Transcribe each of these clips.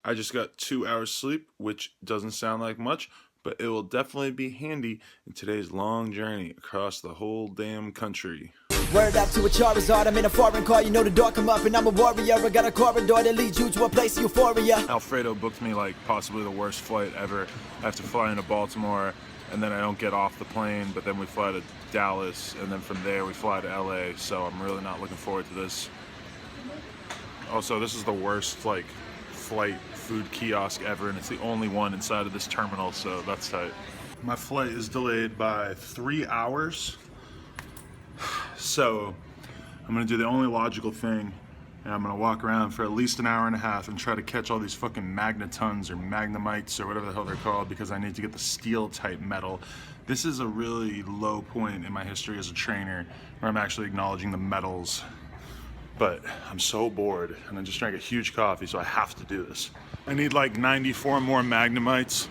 I just got 2 hours sleep, which doesn't sound like much, but it will definitely be handy in today's long journey across the whole damn country. Word up to a Charizard, I'm in a foreign car, you know the door come up and I'm a warrior. I got a corridor that leads you to a place of euphoria. Alfredo booked me like possibly the worst flight ever. I have to fly into Baltimore and then I don't get off the plane, but then we fly to Dallas and then from there we fly to LA, so I'm really not looking forward to this. Also, this is the worst like flight food kiosk ever, and it's the only one inside of this terminal, so that's tight. My flight is delayed by 3 hours, so I'm gonna do the only logical thing, and I'm gonna walk around for at least an hour and a half and try to catch all these fucking magnetons or magnemites or whatever the hell they're called, because I need to get the steel type metal. This is a really low point in my history as a trainer where I'm actually acknowledging the metals. But I'm so bored, and I just drank a huge coffee, so I have to do this. I need like 94 more magnemites,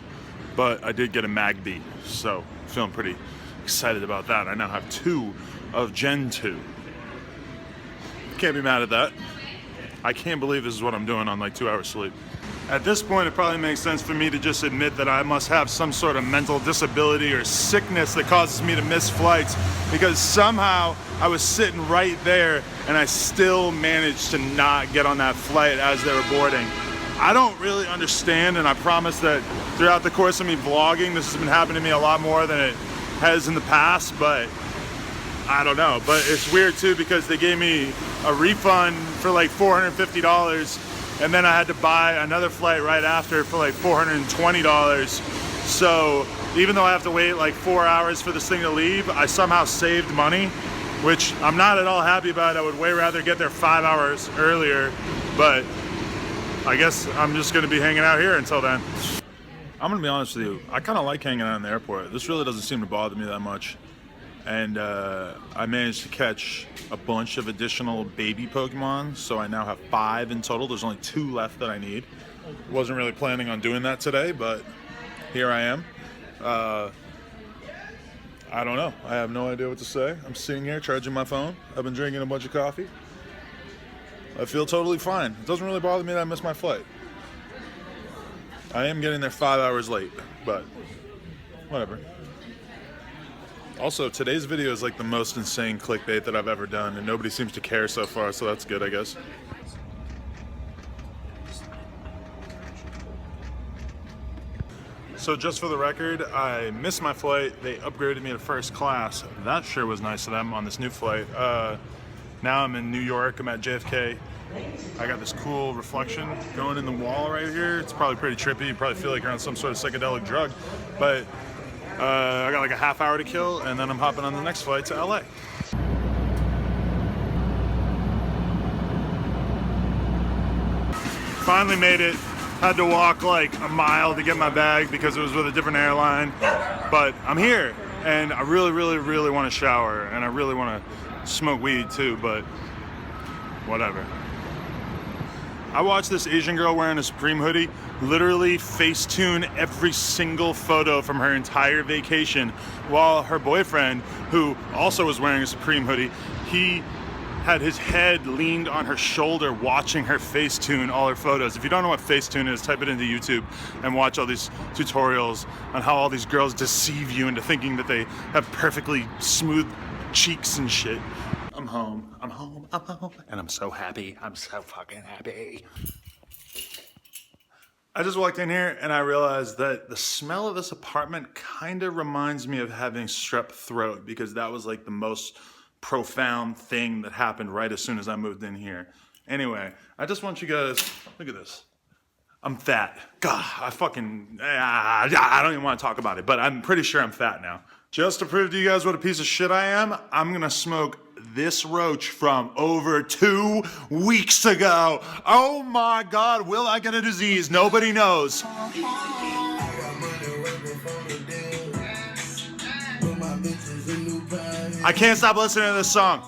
but I did get a Mag B, so feeling pretty excited about that. I now have 2 of Gen 2. Can't be mad at that. I can't believe this is what I'm doing on like 2 hours sleep. At this point, it probably makes sense for me to just admit that I must have some sort of mental disability or sickness that causes me to miss flights, because somehow I was sitting right there and I still managed to not get on that flight as they were boarding. I don't really understand, and I promise that throughout the course of me vlogging, this has been happening to me a lot more than it has in the past, but I don't know. But it's weird too, because they gave me a refund for like $450, and then I had to buy another flight right after for like $420. So even though I have to wait like 4 hours for this thing to leave, I somehow saved money, which I'm not at all happy about. I would way rather get there 5 hours earlier, but I guess I'm just gonna be hanging out here until then. I'm gonna be honest with you, I kinda like hanging out in the airport. This really doesn't seem to bother me that much. And I managed to catch a bunch of additional baby Pokemon, so I now have 5 in total. There's only 2 left that I need. Wasn't really planning on doing that today, but here I am. I don't know. I have no idea what to say. I'm sitting here charging my phone. I've been drinking a bunch of coffee. I feel totally fine. It doesn't really bother me that I missed my flight. I am getting there 5 hours late, but whatever. Also, today's video is like the most insane clickbait that I've ever done, and nobody seems to care so far, so that's good, I guess. So just for the record, I missed my flight. They upgraded me to first class. That sure was nice of them on this new flight. Now I'm in New York, I'm at JFK. I got this cool reflection going in the wall right here. It's probably pretty trippy. You probably feel like you're on some sort of psychedelic drug, but I got like a half hour to kill, and then I'm hopping on the next flight to LA. Finally made it. Had to walk like a mile to get my bag because it was with a different airline. But I'm here, and I really, really, really want to shower, and I really want to smoke weed too, but whatever. I watched this Asian girl wearing a Supreme hoodie literally Facetune every single photo from her entire vacation, while her boyfriend, who also was wearing a Supreme hoodie, he had his head leaned on her shoulder watching her Facetune all her photos. If you don't know what Facetune is, type it into YouTube and watch all these tutorials on how all these girls deceive you into thinking that they have perfectly smooth cheeks and shit. I'm home, and I'm so happy. I'm so fucking happy. I just walked in here and I realized that the smell of this apartment kind of reminds me of having strep throat, because that was like the most profound thing that happened right as soon as I moved in here. Anyway, I just want you guys, look at this. I'm fat. God, I don't even want to talk about it, but I'm pretty sure I'm fat now. Just to prove to you guys what a piece of shit I am, I'm gonna smoke this roach from over 2 weeks ago. Oh my God, will I get a disease? Nobody knows. I can't stop listening to this song.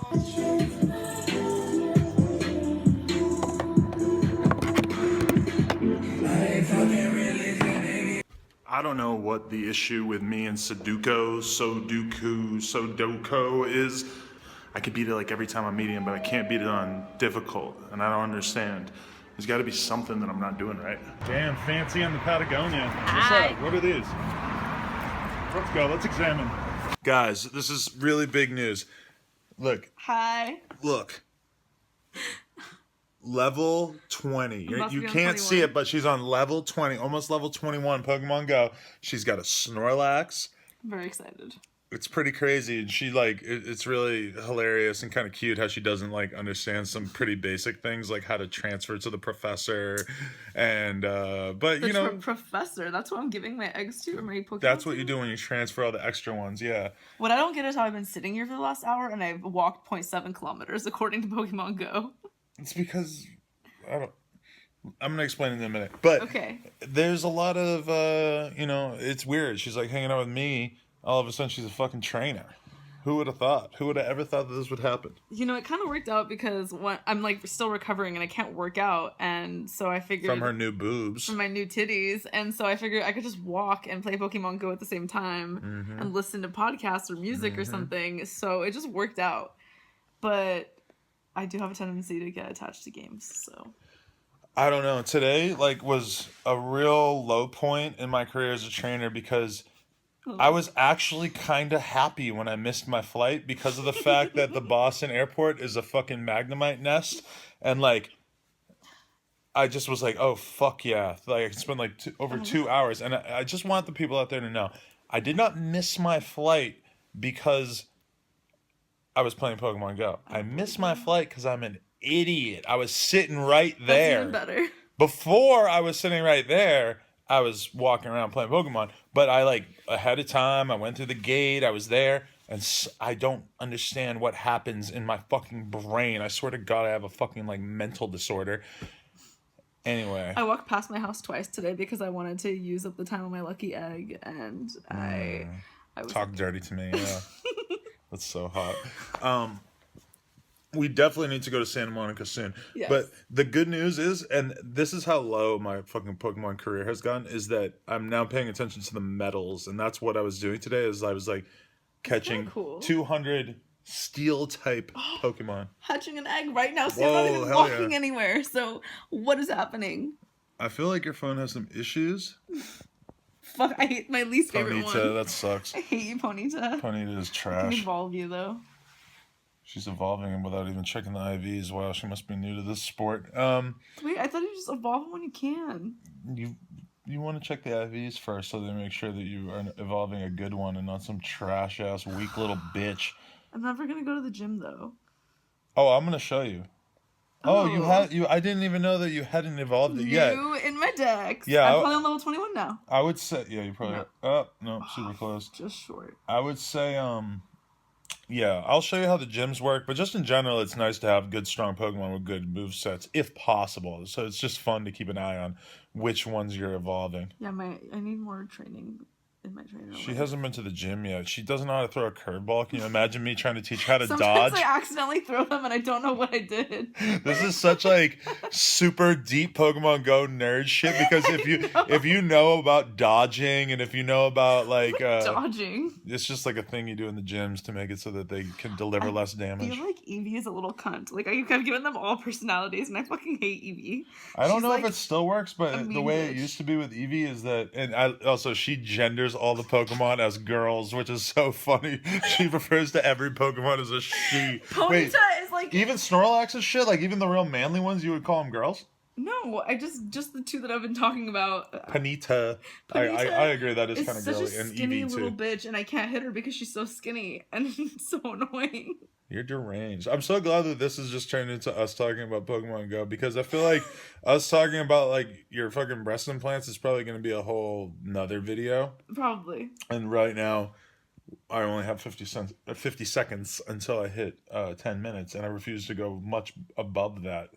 I don't know what the issue with me and Sudoku is. I could beat it like every time I meet him, but I can't beat it on difficult, and I don't understand. There's got to be something that I'm not doing right. Damn, fancy on the Patagonia. Hi. What's up? What are these? Let's go. Let's examine. Guys, this is really big news. Look. Hi. Look. Level 20. You can't 21. see it, but she's on level 20, almost level 21 Pokemon Go. She's got a Snorlax. I'm very excited. It's pretty crazy, and she like it's really hilarious and kind of cute how she doesn't like understand some pretty basic things like how to transfer to the professor, and but you know, professor. That's what I'm giving my eggs to, or my Pokemon. that's what you do when you transfer all the extra ones. Yeah. What I don't get is how I've been sitting here for the last hour and I've walked 0.7 kilometers according to Pokemon Go. It's because I'm gonna explain in a minute, but okay. There's a lot of you know, it's weird. She's like hanging out with me. All of a sudden, she's a fucking trainer. Who would have thought? Who would have ever thought that this would happen? You know, it kind of worked out because I'm like still recovering and I can't work out, and so I figured from her new boobs, from my new titties, and so I figured I could just walk and play Pokemon Go at the same time and listen to podcasts or music or something. So it just worked out. But I do have a tendency to get attached to games, so. I don't know. Today, like, was a real low point in my career as a trainer because I was actually kind of happy when I missed my flight because of the fact that the Boston airport is a fucking Magnemite nest. And, like, I just was like, oh, fuck yeah. Like, I spent, like, over 2 hours. And I just want the people out there to know, I did not miss my flight because I was playing Pokemon Go. I missed my flight because I'm an idiot. I was sitting right there. That's even better. Before I was sitting right there, I was walking around playing Pokemon, but I like ahead of time, I went through the gate, I was there, and I don't understand what happens in my fucking brain. I swear to God, I have a fucking like mental disorder. Anyway. I walked past my house twice today because I wanted to use up the time on my lucky egg, and I was talk dirty to me, yeah. That's so hot. We definitely need to go to Santa Monica soon. Yes. But the good news is, and this is how low my fucking Pokemon career has gone, is that I'm now paying attention to the medals. And that's what I was doing today, is I was like catching 200 steel type Pokemon. Hatching an egg right now, so I'm not even walking anywhere. So what is happening? I feel like your phone has some issues. Fuck, I hate my least favorite one. Ponyta, that sucks. I hate you, Ponyta. Ponyta is I trash. can evolve you, though. She's evolving him without even checking the IVs. Wow, she must be new to this sport. Wait, I thought you just evolve them when you can. You want to check the IVs first so they make sure that you are evolving a good one and not some trash ass weak little bitch. I'm never gonna go to the gym though. Oh, I'm gonna show you. Oh, you. I didn't even know that you hadn't evolved it yet. New in my decks. Yeah, I'm probably on level 21 now. I would say, yeah, you probably. No. Oh no, super close. Just short. I would say, yeah, I'll show you how the gyms work, but just in general, it's nice to have good, strong Pokemon with good move sets, if possible. So it's just fun to keep an eye on which ones you're evolving. Yeah, I need more training in my trainer. She hasn't been to the gym yet. She doesn't know how to throw a curveball. Can you imagine me trying to teach her how to Sometimes dodge? I accidentally throw them and I don't know what I did. This is such like super deep Pokemon Go nerd shit because if you know about dodging and if you know about like dodging, it's just like a thing you do in the gyms to make it so that they can deliver less damage. I feel like Eevee is a little cunt. Like I've given them all personalities and I fucking hate Eevee. I don't She's know like if it still works, but the way it used to be with Eevee is that, and also she genders all the Pokemon as girls, which is so funny. She refers to every Pokemon as a she. Ponyta is like even Snorlax and shit, like even the real manly ones, you would call them girls? No, I just the two that I've been talking about. Ponyta. I agree, that is kind of girly. Such a and skinny Eevee little too. bitch, and I can't hit her because she's so skinny and it's so annoying. You're deranged. I'm so glad that this is just turned into us talking about Pokemon Go because I feel like us talking about like your fucking breast implants is probably going to be a whole nother video. Probably. And right now, I only have 50 seconds until I hit 10 minutes, and I refuse to go much above that.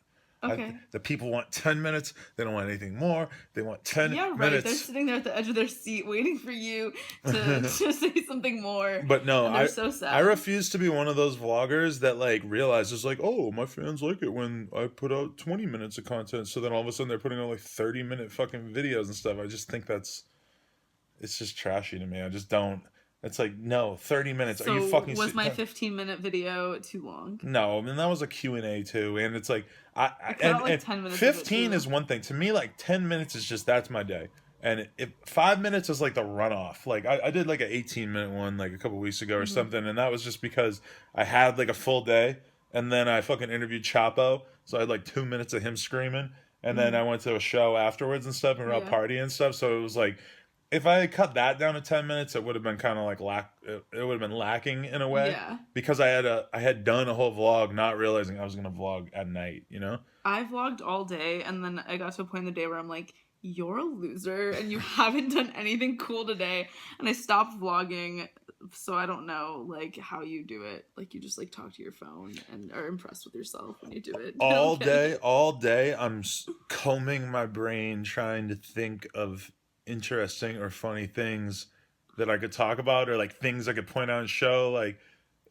Okay. The people want 10 minutes. They don't want anything more. They want 10 Yeah, right. minutes. They're sitting there at the edge of their seat waiting for you to say something more. But no, and they're so sad. I refuse to be one of those vloggers that like realizes like, oh, my fans like it when I put out 20 minutes of content. So then all of a sudden they're putting out like 30-minute fucking videos and stuff. I just think it's just trashy to me. I just don't. It's like, no, 30 minutes. So Are you fucking was my 15-minute video too long? No, I mean, that was a Q&A too. And it's like, like 10 minutes of it, 15 too. is one thing. To me, like 10 minutes is just, that's my day. And if 5 minutes is like the runoff. Like I did like an 18-minute one like a couple weeks ago or something. And that was just because I had like a full day. And then I fucking interviewed Chapo. So I had like 2 minutes of him screaming. And then I went to a show afterwards and stuff and we were out partying and stuff. So it was like, if I had cut that down to 10 minutes, it would have been kind of like it would have been lacking in a way. Yeah. Because I had done a whole vlog not realizing I was going to vlog at night, you know? I vlogged all day, and then I got to a point in the day where I'm like, you're a loser, and you haven't done anything cool today. And I stopped vlogging, so I don't know, like, how you do it. Like, you just, like, talk to your phone and are impressed with yourself when you do it. All day, I'm combing my brain trying to think of interesting or funny things that I could talk about, or like things I could point out and show. Like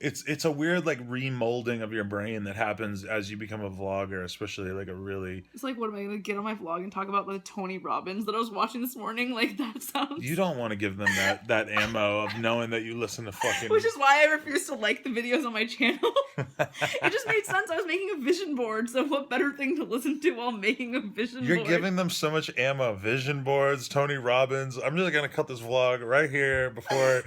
it's a weird like remolding of your brain that happens as you become a vlogger, especially like a really. It's like, what am I gonna get on my vlog and talk about the Tony Robbins that I was watching this morning? Like that sounds. You don't want to give them that ammo of knowing that you listen to fucking. Which is why I refuse to like the videos on my channel. It just made sense. I was making a vision board, so what better thing to listen to while making a vision board? You're giving them so much ammo. Vision boards, Tony Robbins. I'm really gonna cut this vlog right here before.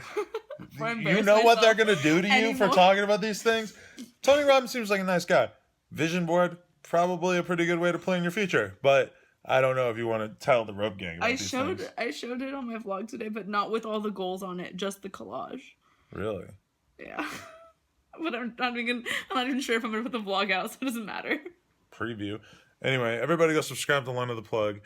You know what they're gonna do to you for talking about these things. Tony Robbins seems like a nice guy. Vision board, probably a pretty good way to plan your future, but I don't know if you want to tell the rope gang about these things. I showed it on my vlog today, but not with all the goals on it, just the collage. Really? Yeah. But I'm not even sure if I'm gonna put the vlog out, so it doesn't matter. Preview. Anyway, everybody go subscribe to Lena The Plug.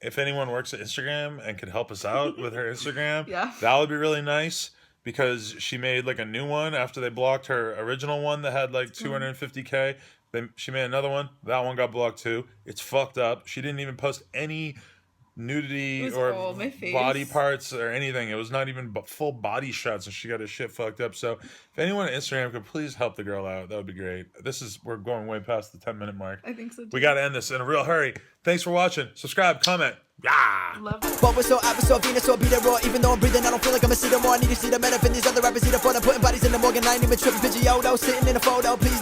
If anyone works at Instagram and could help us out with her Instagram, that would be really nice, because she made like a new one after they blocked her original one that had like 250K. Then she made another one. That one got blocked too. It's fucked up. She didn't even post any nudity or body parts or anything. It was not even full body shots, and she got her shit fucked up. So if anyone on Instagram could please help the girl out, that would be great. We're going way past the 10-minute mark. I think so too. We got to end this in a real hurry. Thanks for watching. Subscribe, comment. Yeah. Love it. But we're so average, so Venus, so beat it raw. Even though I'm breathing, I don't feel like I'm a see more. I need to see the men up in these other rappers, eat up for them, putting bodies in the morgue, and I ain't even tripping. Pidgey, yo, sitting in a photo, please no.